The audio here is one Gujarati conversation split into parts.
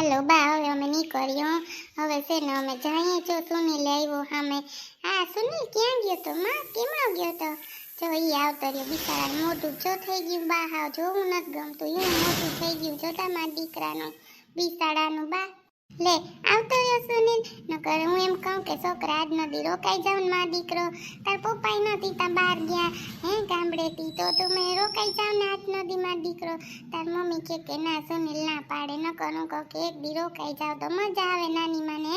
હાલો બા હવે અમે નીકળ્યો હવે છે ને અમે જઈએ છો સુનિલ આવ્યો સામે હા સુનિલ ક્યાં ગયો તો માં કેમ ગયો તો જો ઈ આવતો રહ્યો બિચારા મોટું જો થઈ ગયું બા હાવ જોવું નથી ગમતું એવું મોટું થઈ ગયું જોતા મારા દીકરાનું બિચારાનું બા લે આવતો રહ્યો સુનિલ નકર હું એમ કહું કે છોકરા આજ નદી રોકાઈ જાવ ને મારો દીકરો તાર પપ્પાય નથી તા બહાર ગયા હે ગામડેથી તો તમે રોકાઈ જાવ ને આજ નદી મારો દીકરો તાર મમ્મી કે ના સુનિલ ના પાડે નકર હું કહું કે એક દી રોકાઈ જાવ તો મજા આવે નાની માને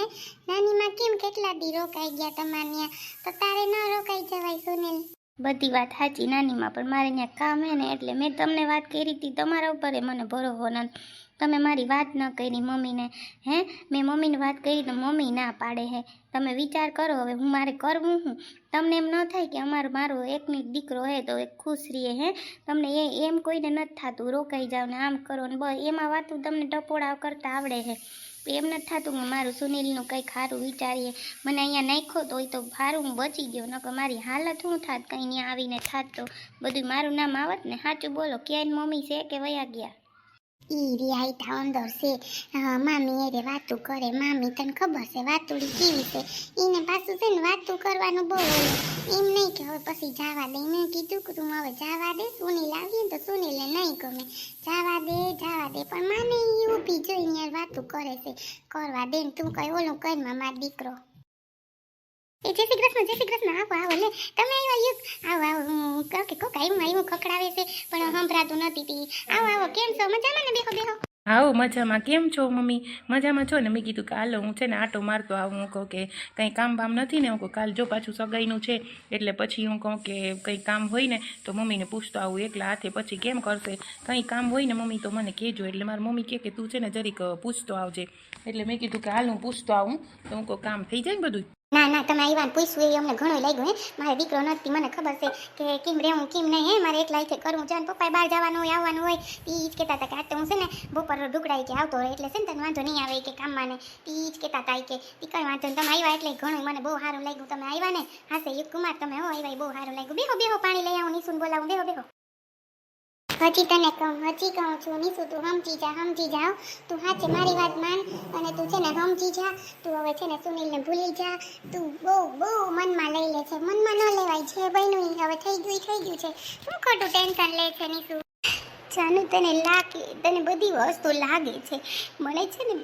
નાની માં કેમ કેટલા દી રોકાઈ ગયા તમારે ત્યાં તો તારે ન રોકાઈ જવાય સુનિલ બધી વાત સાચી નાનીમાં પણ મારે ત્યાં કામ હે ને એટલે મેં તમને વાત કરી હતી તમારા ઉપર મને ભરોસો નથી તમે મારી વાત ન કરી મમ્મીને હે મેં મમ્મીને વાત કરી તો મમ્મી ના પાડે હે તમે વિચાર કરો હવે હું મારે કરવું હું તમને એમ ન થાય કે મારો એકની દીકરો હે તો એક ખુશ રહીએ હે તમને એમ કોઈને નથી થતું રોકાઈ જાવ ને આમ કરો ને બસ એમાં વાતું તમને ટપોડા કરતા આવડે હે એમ નથી થતું કે મારું સુનિલનું કંઈક સારું વિચારીએ મને અહીંયા નાખ્યો તો એ તો સારું હું બચી ગયો નકર મારી હાલત શું થાત કંઈ અહીંયા આવીને થાત તો બધું મારું નામ આવત ને સાચું બોલો ક્યાંય મમ્મી છે કે વયા ગયા ઈ રિયાઈતા અંદર છે મામી એરે વાતું કરે મામી તને ખબર છે વાતુડી કેવી છે ઈને પાછું છે ને વાતું કરવાનું બહુ હોય એમ નહીં કે હવે પછી જવા દે મેં કીધું કે તું હવે જવા દે સુનિલ આવીએ તો સુનિલને નહીં ગમે જવા દે પણ માને ઈ ઊભી જોઈને યાર વાતું કરે છે કરવા દે ને તું કઈ ઓલું કરમાં માર દીકરો એ જય શ્રી કૃષ્ણ આવો લે તમે આવો કે કોક આવ્યું ખખડાવે છે પણ સંભળાતું નથી આવો કેમ છો મજામાં ને બેહો આવો મજામાં કેમ છો મમ્મી મજામાં છો ને મેં કીધું કે હાલો હું છે ને આટો મારતો આવું હું કહું કે કંઈ કામ બામ નથી ને હું કહું કાલ જો પાછું સગાઈનું છે એટલે પછી હું કહું કે કંઈ કામ હોય ને તો મમ્મીને પૂછતો આવું એકલા હાથે પછી કેમ કરશે કંઈ કામ હોય ને મમ્મી તો મને કહેજો એટલે મારી મમ્મી કહે કે તું છે ને જરીક પૂછતો આવજે એટલે મેં કીધું કે હાલ હું પૂછતો આવું તો હું કહું કામ થઈ જાય ને બધું ના તમે આવ્યા પૂછવું એ અમને ઘણું લાગ્યું હે મારે દીકરો નથી મને ખબર છે કે કેમ રહેવું કેમ નહીં હે મારે એકલા છે કરવું છે પપ્પાએ બહાર જવાનું હોય આવવાનું હોય ઈ જ કહેતા હતા કે આ તો હું છે ને બપોર ઢુકડાઈ કે આવતો હોય એટલે છે ને તને વાંધો નહીં આવે કે કામમાં ને ઈ જ કહેતા હતા કે ઈ કંઈ વાંધો નહીં તમે આવ્યા એટલે ઘણું મને બહુ સારું લાગ્યું તમે આવ્યા ને હાસે યુગ કુમાર તમે હો આવ્યા બહુ સારું લાગ્યું બેહો પાણી લઈ આવું નિશુન બોલાવું બેહો હજી તને કહું છું નિશુ તું સમજી જાઓ તું હાચે મારી વાત માન અને તું છે ને સમજી જા તું હવે છે ને સુનિલને ભૂલી જા તું બહુ મનમાં લઈ લે છે મનમાં ન લેવાય છે બન્યું હવે થઈ ગયું છે શું ખોટું ટેન્શન લે છે નિશુ જાનું તને બધી વસ્તુ લાગે છે મને છે ને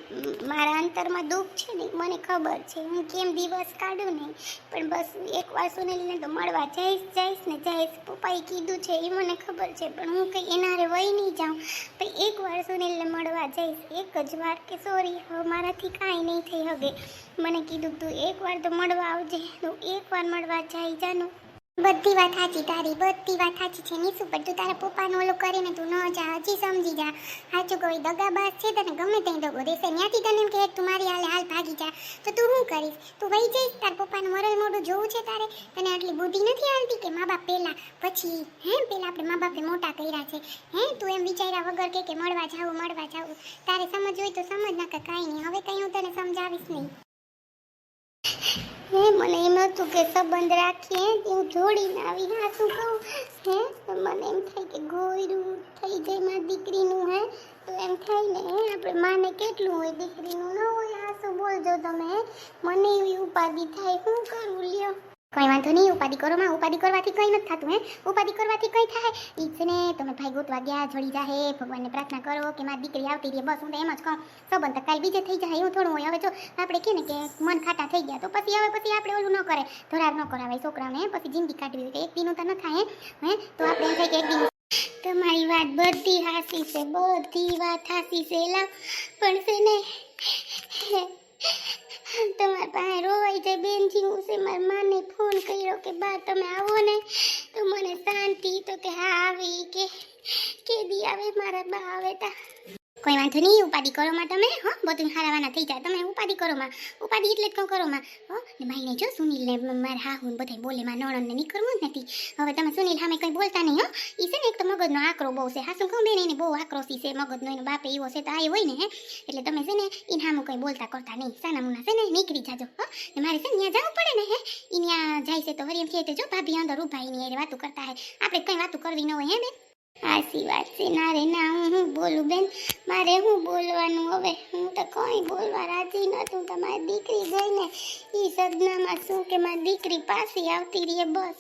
મારા અંતરમાં દુઃખ છે ને મને ખબર છે હું કેમ દિવસ કાઢું નહીં પણ બસ એકવાર સુનિલને તો મળવા જઈશ પપ્પાએ કીધું છે એ મને ખબર છે પણ હું કંઈ એનારે વહી નહીં જાઉં પણ એકવાર સુનિલને મળવા જઈશ એક જ વાર કે સોરી હવે મારાથી કાંઈ નહીં થઈ હવે મને કીધું તું એકવાર તો મળવા આવજે તું એકવાર મળવા જાય જાનું બધી વાત સાચી તારી બધી વાત સાચી છે નિશુ પણ તું તારા પપ્પાનું ઓલું કરીને તું ન જા હજી સમજી જા સાચું કોઈ દગાબાજ છે તને ગમે ત્યાં દગો દેશે ત્યાંથી તને એમ કે તું મારી હાલ ભાગી જા તો તું શું કરીશ તું વહી જઈશ તાર પપ્પાનું મરલ મોઢું જોવું છે તારે તને આટલી બુદ્ધિ નથી આવતી કે મા બાપ પહેલાં પછી પહેલાં આપણે મા બાપે મોટા કર્યા છે તું એમ વિચાર્યા વગર કે મળવા જાવું તારે સમજ હોય તો સમજ ના કે કાંઈ નહીં હવે કંઈ હું તને સમજાવીશ નહીં મને એમ હતું કે સંબંધ રાખીએ હું જોડીને આવી હા શું કહું તો મને એમ થાય કે ગોયરું થઈ જાય મારી દીકરીનું તો એમ થાય ને આપણે માને કેટલું હોય દીકરીનું ન હોય હા શું બોલજો તમે મને એવી ઉપાધિ થાય શું કરું લ્યો કંઈ વાંધો નહીં ઉપાધિ કરવાથી કંઈ નથી થતું ઉપાધિ કરવાથી કંઈ થાય ઈ છે ને તમે ભાઈ ગોતવા ગયા જોડી જાહે ભગવાનને પ્રાર્થના કરો કે મારી દીકરી આવતી રહે બસ હું તો એમ જ કહું સંબંધ તો કાલ બીજે થઈ જાય એવું થોડું હોય હવે જો આપણે કહે ને કે મન ખાટા થઈ ગયા તો પછી આપણે ઓલું ન કરે ધોરાર ન કરાવે છોકરાઓને પછી જિંદગી કાઢવી હોય તો એક દીનું તો ન થાય તો આપણે એમ થાય કે એક દિન તમારી વાત બધી હાસી છે લાવ પણ છે ને તમારા પાસે રોવાઈ જાય બેનજી હું છે મારા માને ફોન કર્યો કે બા તમે આવો ને તો મને શાંતિ તો કે હા આવી કે દી આવે મારા બા આવે તા કોઈ વાંધો નહીં ઉપાધિ કરો માં તમે બધું હારાવાના થઈ જાય તમે ઉપાધિ કરો માં ઉપાધિ એટલે જ કરો માં ને ભાઈને જો સુનિલને મારા હા હું બધા બોલે માં નણંદને નીકળવું જ નથી હવે તમે સુનિલ સામે કંઈ બોલતા નહીં ઈ છે ને એક તો મગજનો આકરો બહુ છે હાસું કહું બેન એને બહુ આક્રોશી છે મગજનો એનો બાપે એવો છે તો આ હોય ને એટલે તમે છે ને એને સામું કંઈ બોલતા કરતા નહીં સાના મુના છે ને નીકળી જાજો ને મારે છે ને ત્યાં જવું પડે ને એ ત્યાં જાય છે તો વળી એમ કહે જો ભાભી અંદર ઊભા એની વાતું કરતા હે આપણે કંઈ વાતું કરવી ન હોય બેન સાચી વાત છે. ના રે ના, હું બોલું બેન, મારે હું બોલવાનું હવે? હું તો કંઈ બોલવા રાજી નતું. તમારી દીકરી ગઈ ને એ સદનામાં શું કે મારી દીકરી પાછી આવતી રહે બસ.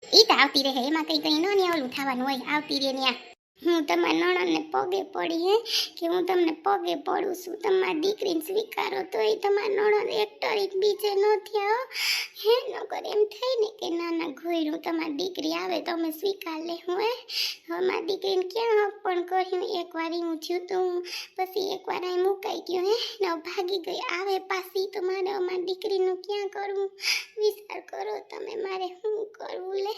ઈ તો આવતી રહે, એમાં કઈ નો ને ઓલું થવાનું હોય, આવતી રહે ન્યા. હું તમારા નણંદને પગે પડી હે કે હું તમને પગે પડું છું, તમારી દીકરીને સ્વીકારો. તો એ તમારા નણંદ એક્ટર એક બીજે ન થયા હે. નકર એમ થાય ને કે ના ના ઘોયરું તમારી દીકરી આવે તો અમે સ્વીકાર લે. હું હવે મારી દીકરીને ક્યાં હક પણ કર્યું? એકવાર હું થયું તું, પછી એકવાર અહીં મુકાઈ ગયું હે ને ભાગી ગઈ. આવે પાછી તો મારે અમારી દીકરીનું ક્યાં કરવું? વિચાર કરો તમે, મારે શું કરવું લે?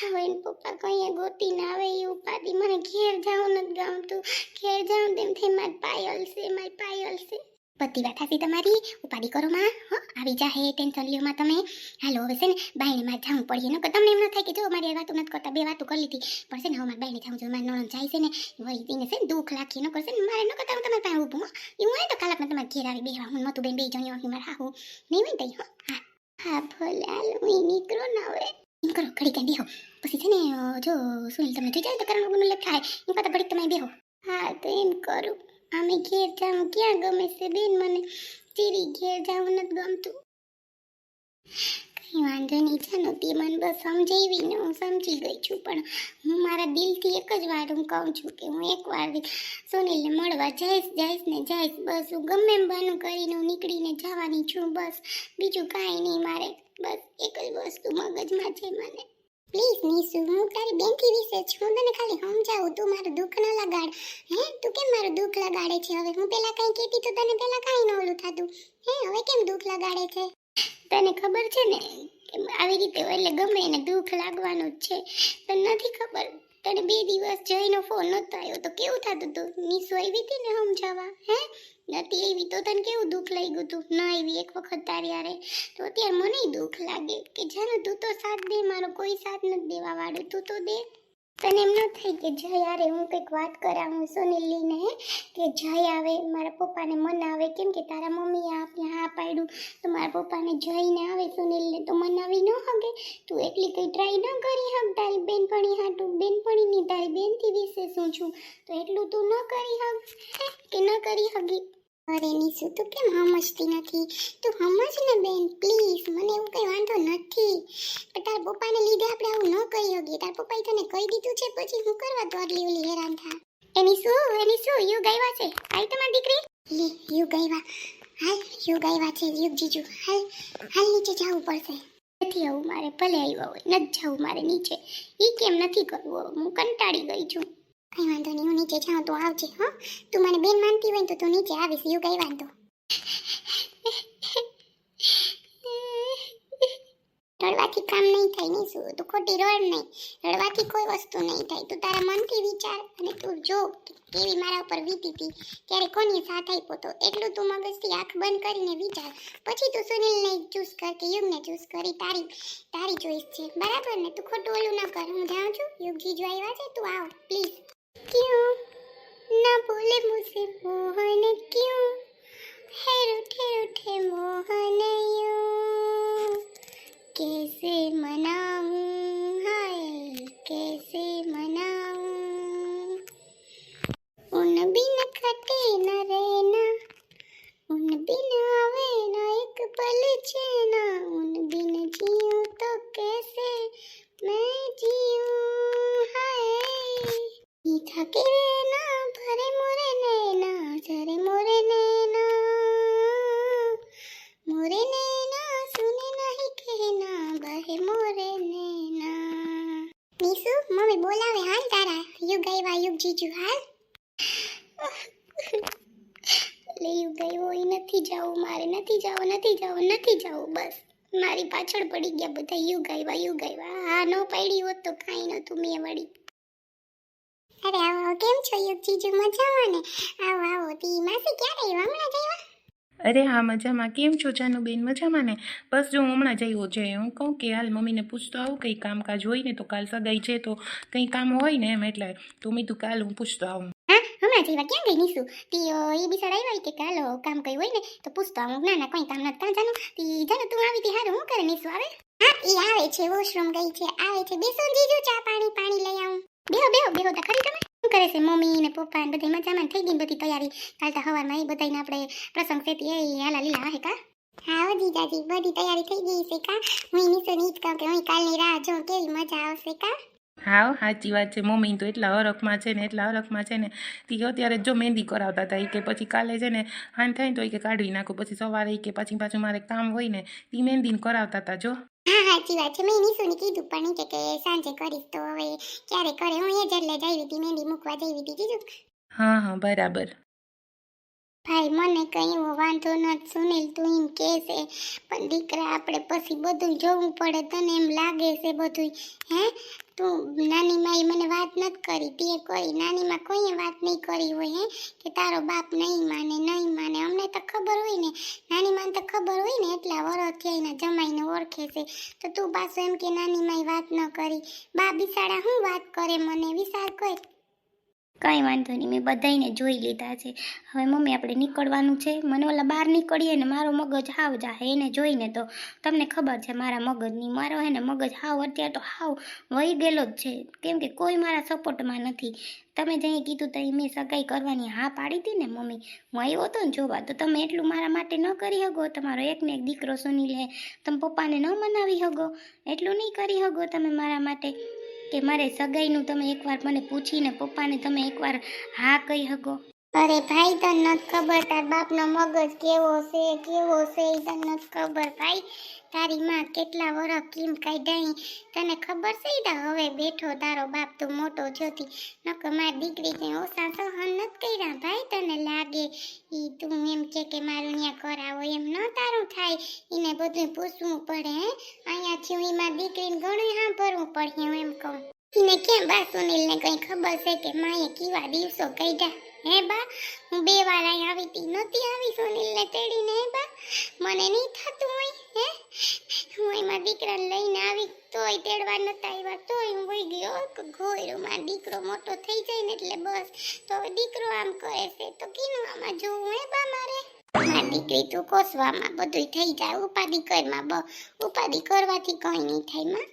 હવે એને પપ્પા કહીએ ગોતીને આવે એ ઉપાધિ. મને ઘેર જાઉં નથી ગમતું. ઘેર જાઉં તેમ થઈ મારી પાયલ છે, મારી પાયલ છે. બધી વાત હાસી તમારી, ઉપાધિ કરો માં. આવી જાહે, ટેન્શન લ્યો માં તમે. હાલો હવે છે ને બાઈને માં જાવું પડીએ. નકર તમને એમ ન થાય કે જો મારી વાતો નથી કરતા, બે વાતો કરી લીધી, પણ છે ને હવે મારે બાઈને જાવું જોઈએ. મારી નણંદ જાય છે ને વળી તેને છે ને દુઃખ લાગી. નકર છે ને મારે ન કરતા હું તમારી પાસે ઊભું. એવું હોય તો કાલકમાં તમારે ઘેર આવી બેહવા. હું નતું બેન બે જણ્યો મારે હાહુ નહીં હોય તઈ. હા હા ભલે હાલો, હું નીકળો ને હવે. એમ કરો ઘડી ક્યાં બેહો, પછી છે ને જો સુનિલ તમને જોઈ જાય તો કારણ ગુનો લેખ થાય. એમ કરતા ઘડીક તમે બેહો. હા તો એમ કરું. અમે ઘેર જાઉં ક્યાં ગમે છે બેન? મને ચીરી ઘેર જાવું નથી ગમતું. કઈ વાંધો નહીં, જાનો તે મને બસ સમજાવી ને હું સમજી ગઈ છું. પણ હું મારા દિલથી એક જ વાર હું કહું છું કે હું એકવાર સુનિલને મળવા જઈશ ને જઈશ. બસ હું ગમે એમ બહાનું કરીને હું નીકળીને જવાની છું. બસ બીજું કાંઈ નહીં મારે. બસ એક જ વસ્તુ મગજમાં છે મને. પ્લીઝ નીસુ, હું તારી બેનથી વિશે છું. હું તને ખાલી સમજાવું, તું મારું દુઃખ ન લગાડ. હે તું કેમ મારું દુઃખ લગાડે છે? હવે હું પેલા કંઈ કહેતી તો તને પેલા કાંઈ ન ઓલું થતું. હે હવે કેમ દુઃખ લગાડે છે? તને ખબર છે ને કે આવી રીતે એટલે ગમે એને દુઃખ લાગવાનું જ છે. તને નથી ખબર? તને 2 દિવસ જઈનો ફોન નતો આવ્યો તો કેવું થતું હતું? નીસુ આવી હતી ને સમજાવવા. હે નથી આવી તો તને કેવું દુઃખ લઈ ગયું તું? ન આવી એક વખત તારી યારે તો અત્યારે મને દુઃખ લાગે કે જાનો તું તો સાથ દે, મારો કોઈ સાથ નથી દેવા વાળો. તું તો દે. તને એમ ન થાય કે જય યારે હું કંઈક વાત કરાવું સુનિલને કે જય આવે મારા પપ્પાને મનાવે? કેમ કે તારા મમ્મીએ આપણે હા પાડ્યું તો મારા પપ્પાને જઈને આવે સુનિલને તો મનાવી ન હગે. તું એટલી કંઈ ટ્રાય ન કરી હક તારી બેનપણી હાટું? બેનપણીની તારી બેનથી વિશે શું છું તો એટલું તું ન કરી હક કે ન કરી હગી? અરે નીસુ તું કેમ સમજતી નથી? તું સમજ ને બેન પ્લીઝ. મને એવું કંઈ વાંધો નથી, પણ તારા પપ્પાને લીધે આપણે આવું ન કરી શકીએ. તારા પપ્પાએ તને કહી દીધું છે પછી હું કરવા તો આટલી ઓલી હેરાન થા? એની શું યુગ આવ્યા છે? આઈ તમારી દીકરી લે યુગ આવ્યા. હાલ યુગ આવ્યા છે. યુગ જીજુ હાલ હાલ નીચે જવું પડશે. નથી આવું મારે, ભલે આવ્યા હોય નથી જવું મારે નીચે. ઈ કેમ નથી કરવું? હું કંટાળી ગઈ છું. કઈ વાંધો નહીં, હું નીચે જાઉં તો આવજે. હા તું મને બેન માનતી હોય તો તું નીચે આવીશ. યુગ આવ્યા તો રડવાથી કામ નહીં થાય નીસુ. તું ખોટી રડ નહીં. રડવાથી કોઈ વસ્તુ નહીં થાય. તું તારા મનથી વિચાર અને તું જો કેવી મારા ઉપર વીતી હતી ત્યારે કોની સાથ આપ્યો તો એટલું તું મગજથી આંખ બંધ કરીને વિચાર. પછી તું સુનિલને ચૂઝ કર કે યુગને ચૂઝ કરી. તારી ચોઈસ છે બરાબર ને? તું ખોટું ઓલું ન કર. હું જાઉં છું. યુગ જીજુ આવ્યા છે, તું આવ પ્લીઝ. क्यों ना बोले मुझसे मोहन, क्यों है रूठे रूठे मोहन यूं? कैसे मनाऊं हाय कैसे मनाऊं? उन बिन कटे न रहना, उन बिन आवे न एक पल चैना, उन बिन जीऊं तो कैसे मैं जीऊं हाय? थके रहना भरे मोरे नैना, जरे मोरे नैना सुने नहीं कहना, बहे मोरे नैना. નીસુ મમ્મી બોલાવે. હાલ તારા યુગ આવ્યા. યુગ જીજુ હાલ. લે યુગ આવ્યો. એ નથી જાવું મારે. નથી જાવું. બસ મારી પાછળ પડી ગયા બધા. યુગ આવ્યા. હા ન પડી હોત તો કાંઈ નતું મેં વળી. અરે આવો કેમ છો યુગ જીજુ? મજામાં ને? આવો તી માસી ક્યારે આવ્યા? હમણાં જ આવ્યા? અરે હા મજામાં. કેમ છો જાનુબેન? મજામાં ને? બસ જો હમણાં જ આવ્યો છે. હું કહું કે હાલ મમ્મીને પૂછતો આવું કંઈ કામકાજ હોય ને તો કાલ સગાઈ છે તો કંઈ કામ હોય ને એમ એટલે તો મેં તું કાલ હું પૂછતો આવું. હા હમણાં જ આવ્યા. ક્યાં ગઈ નીસુ? તી એ બિસાડ આવ્યા કે કાલો કામ કઈ હોય ને તો પૂછતો આવું. ના કોઈ કામ નથી. કાં જાનું તું આવી તી હારું. હું કરે નીસુ આવે? હા એ આવે છે. વોશરૂમ ગઈ છે. આવે છે. બેસો જીજુ ચા પાણી લઈ આવું. બેહો બેહો બેહો તો ખરી તમે શું કરે છે મમ્મી ને પપ્પા ને બધા મજામાં થઈ ગઈ ને બધી તૈયારી કાલ તો સવારમાં એ બધાને આપણે પ્રસંગ છે તે હાલા લીલા હે કા હા ઓ જીજાજી બધી તૈયારી થઈ ગઈ છે કા હું નીચે નીચ કહું કે હું કાલની રાહ જોઉં કેવી મજા આવશે કા હા સાચી વાત છે મમ્મી તો એટલા હરખમાં છે ને એટલા હરખમાં છે ને તે અત્યારે જો મહેંદી કરાવતા હતા ઈ કે પછી કાલે છે ને હાન થાય ને તો ઈ કે કાઢી નાખો પછી સવારે ઈ કે પાછું મારે કામ હોય ને તે મહેંદીને કરાવતા હતા જો હા સાચી વાત છે મેં નિશુને કીધું પણ ઈ કે સાંજે કરીશ તો હવે ક્યારે કરે હું એ જ એટલે જઈ હતી મહેંદી મૂકવા જઈ હતી કીધું હા બરાબર ભાઈ મને કઈ એવો વાંધો નથી સુનિલ તું એમ કે છે પણ દીકરા આપણે પછી બધું જોવું પડે તને એમ લાગે છે બધું હે તું નાની માઈ મને વાત નથી કરી તે કોઈ નાની માં કોઈએ વાત નહીં કરી હોય હે કે તારો બાપ નહીં માને અમને તો ખબર હોય ને નાની માને તો ખબર હોય ને એટલા વરસથી એના જમાઈને ઓળખે છે તો તું પાછું એમ કે નાની માઈ વાત ન કરી બા બિસાડા હું વાત કરે મને વિચાર કર કંઈ વાંધો નહીં મેં બધાયને જોઈ લીધા છે હવે મમ્મી આપણે નીકળવાનું છે મને ઓલા બહાર નીકળીએ ને મારો મગજ હાવ જાહે એને જોઈને તો તમને ખબર છે મારા મગજની મારો હે ને મગજ હાવ અત્યારે તો હાવ વહી ગયેલો જ છે કેમ કે કોઈ મારા સપોર્ટમાં નથી તમે જઈ કીધું તો મેં સગાઈ કરવાની હા પાડી હતી ને મમ્મી હું આવ્યો હતો ને જોવા તો તમે એટલું મારા માટે ન કરી શકો તમારો એકને એક દીકરો સુનિલ હે તમે પપ્પાને ન મનાવી શકો એટલું નહીં કરી શકો તમે મારા માટે કે મારે સગાઈનું તમે એકવાર મને પૂછીને પપ્પાને તમે એકવાર હા કહી શકો અરે ભાઈ તને નથી ખબર તાર બાપનો મગજ કેવો છે એ તને નથી ખબર ભાઈ તારી માં કેટલા વરસ કેમ કાઢ્યા તને ખબર છે ઈ તો હવે બેઠો તારો બાપ તું મોટો જોતી નકર મારી દીકરી કઈ ઓછા સહન નથી કર્યા ભાઈ તને લાગે ઈ તું એમ કે મારું ન્યા કરાવો એમ ન તારું થાય એને બધું પૂછવું પડે હે અહીંયાથી હું મારી દીકરીને ઘણું સાંભળવું પડે હું એમ કહું એને કેમ બા સુનિલને કઈ ખબર છે કે માએ કેવા દિવસો કાઢ્યા હે બા હું 2 વાર અહીં આવી તી નતી આવી સુનિલને તેડીને હે બા મને નહીં થતું હોય હે હું એમાં દીકરાને લઈને આવી તોય તેડવા નતા આવ્યા તોય હું વહી ગયો ઘોયરું માં દીકરો મોટો થઈ જાય ને એટલે બસ તો હવે દીકરો આમ કરે છે તો કીનું આમાં જોવું હે બા મારે મારી દીકરી તું કોસવામાં બધું થઈ જાય ઉપાધિ કરવાથી કઈ નહીં થાય માં